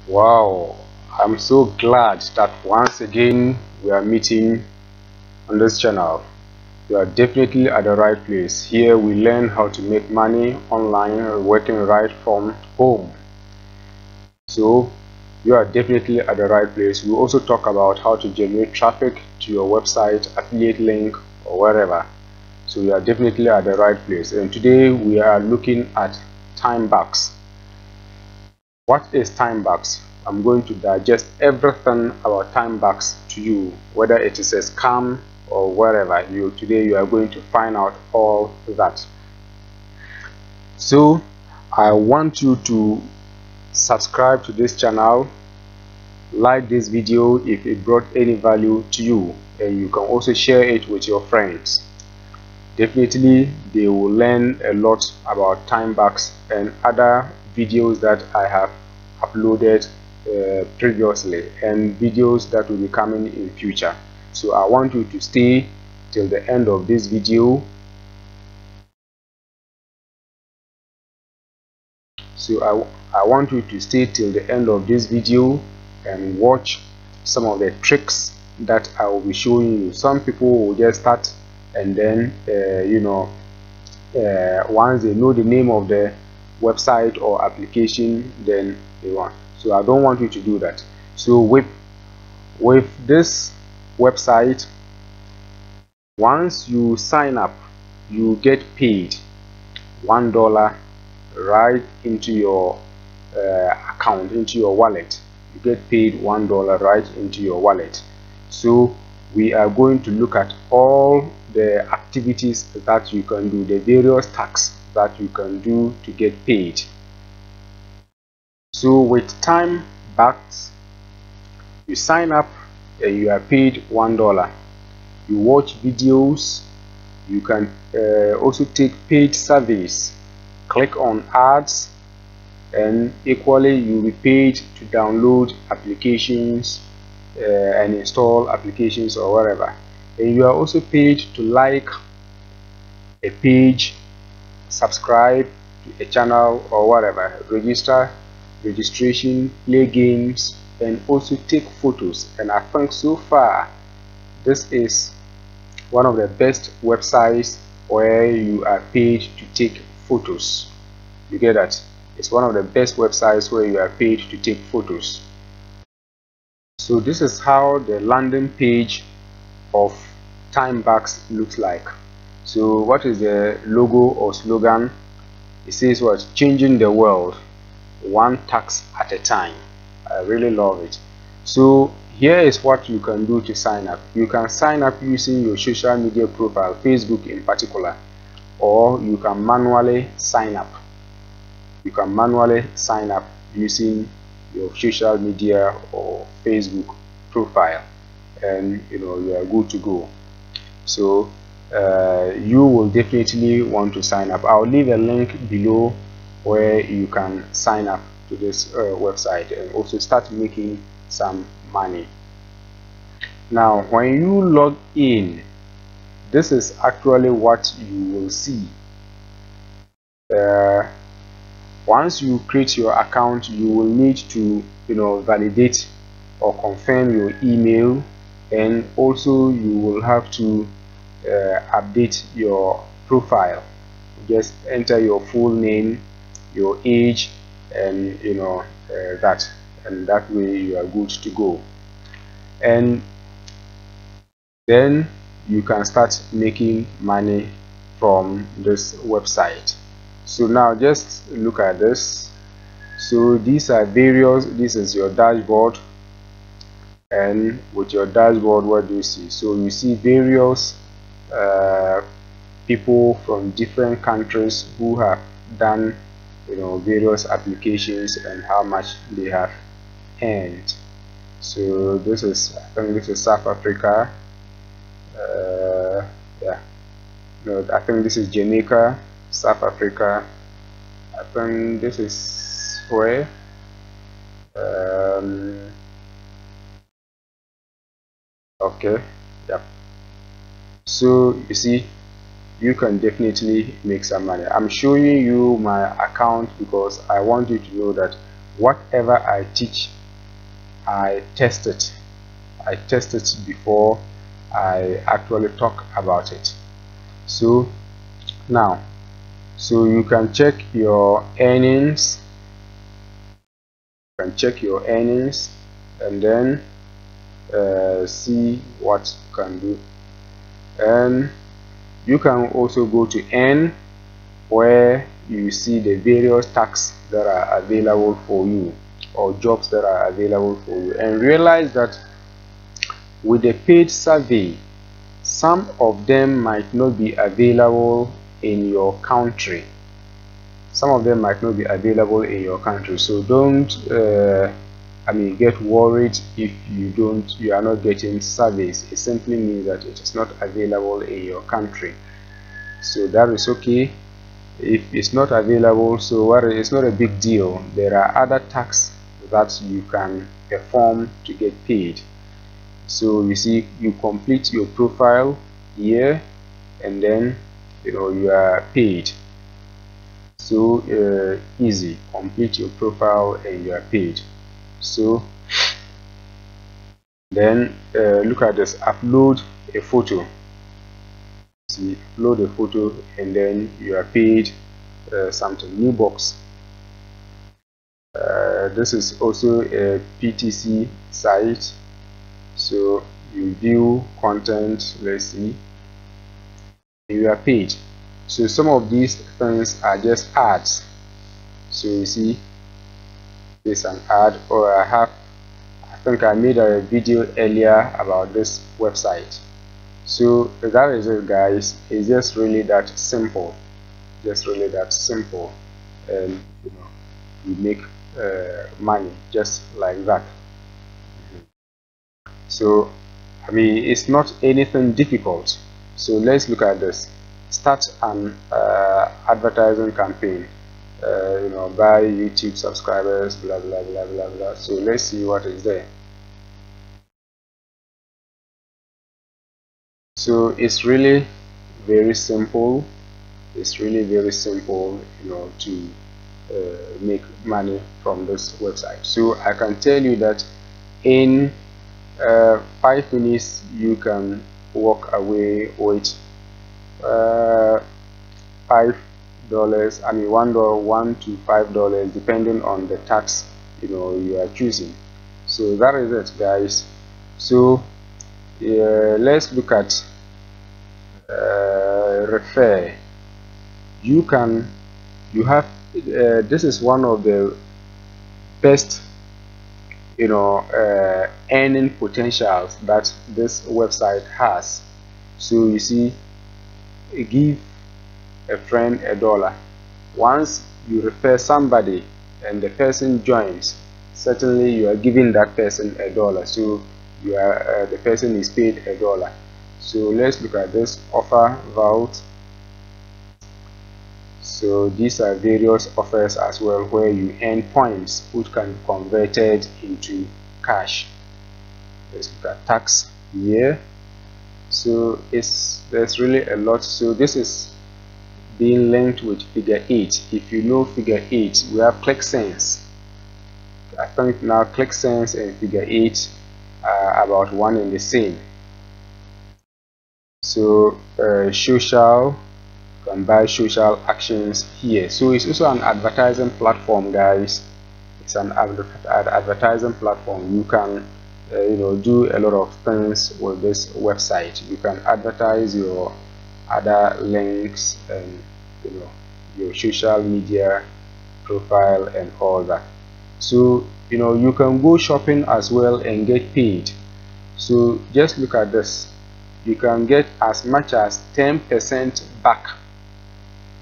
Wow, I'm so glad that once again we are meeting on this channel. You are definitely at the right place. Here we learn how to make money online working right from home. So you are definitely at the right place. We also talk about how to generate traffic to your website, affiliate link, or wherever. So you are definitely at the right place. And today we are looking at Timebucks. What is Timebucks? I'm going to digest everything about Timebucks to you, whether it is a scam or wherever. Today you are going to find out all that. So I want you to subscribe to this channel, like this video if it brought any value to you, and you can also share it with your friends. Definitely they will learn a lot about Timebucks and other videos that I have uploaded previously, and videos that will be coming in future. So I want you to stay till the end of this video. I want you to stay till the end of this video and watch some of the tricks that I will be showing you. Some people will just start and then once they know the name of the website or application, then they want. So I don't want you to do that. So with this website, once you sign up, you get paid $1 right into your account, into your wallet. You get paid $1 right into your wallet. So we are going to look at all the activities that you can do, the various tasks that you can do to get paid. So with Timebucks, you sign up and you are paid $1. You watch videos. You can also take paid surveys, click on ads, and equally you'll be paid to download applications and install applications or whatever. And you are also paid to like a page, subscribe to a channel or whatever, registration, play games, and also take photos. And I think so far this is one of the best websites where you are paid to take photos. You get that? It's one of the best websites where you are paid to take photos. So this is how the landing page of Timebucks looks like. So what is the logo or slogan? It says what? Changing the world one tax at a time. I really love it. So here is what you can do to sign up. You can sign up using your social media profile, Facebook in particular, or you can manually sign up. You can manually sign up using your social media or Facebook profile, and you are good to go. So you will definitely want to sign up. I'll leave a link below where you can sign up to this website and also start making some money. Now when you log in, this is actually what you will see. Once you create your account, you will need to validate or confirm your email, and also you will have to update your profile. Just enter your full name, your age, and that way you are good to go. And then you can start making money from this website. So now just look at this. So these are various, this is your dashboard, and with your dashboard, what do you see? So you see various people from different countries who have done various applications and how much they have earned. So this is, I think this is South Africa. Yeah, no, I think this is Jamaica, South Africa. I think this is where okay, yeah. So you see, you can definitely make some money. I'm showing you my account because I want you to know that whatever I teach, I test it before I actually talk about it. So now, so you can check your earnings, and then see what you can do. And you can also go to earn, where you see the various tasks that are available for you, or jobs that are available for you, and realize that with the paid survey, some of them might not be available in your country. So don't get worried if you are not getting surveys. It simply means that it is not available in your country. So that is okay. If it's not available, so it's not a big deal. There are other tasks that you can perform to get paid. So you see, you complete your profile here, and then you are paid. So easy, complete your profile and you are paid. So then look at this, upload a photo. See, upload a photo and then you are paid something. New box. This is also a PTC site. So you view content, let's see, you are paid. So some of these things are just ads. So you see, there's an ad, or I think I made a video earlier about this website. So that is it, guys. It's just really that simple, and you make money just like that. So it's not anything difficult. So let's look at this. Start an advertising campaign, buy YouTube subscribers, blah blah blah blah blah. So let's see what is there. So it's really very simple. To make money from this website. So I can tell you that in 5 minutes you can walk away with $5, $1 to $5, depending on the tax you are choosing. So that is it, guys. So let's look at refer. This is one of the best earning potentials that this website has. So you see, give a friend $1. Once you refer somebody and the person joins, certainly you are giving that person $1. So the person is paid $1. So let's look at this offer vault. So these are various offers as well, where you earn points which can be converted into cash. Let's look at tax here. So there's really a lot. So this is being linked with figure 8. If you know figure 8, we have ClickSense. I think now ClickSense and figure 8 are about one and the same. So social, you can buy social actions here. So it's also an advertising platform, guys. It's an advertising platform. You can do a lot of things with this website. You can advertise your other links and your social media profile and all that. So you can go shopping as well and get paid. So just look at this. You can get as much as 10% back.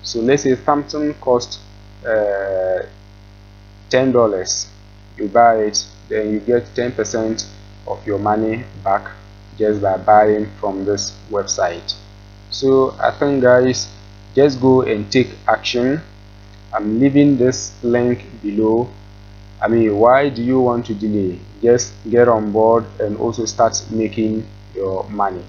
So let's say something cost $10. You buy it, then you get 10% of your money back just by buying from this website. So I think, guys, just go and take action. I'm leaving this link below. Why do you want to delay? Just get on board and also start making your money.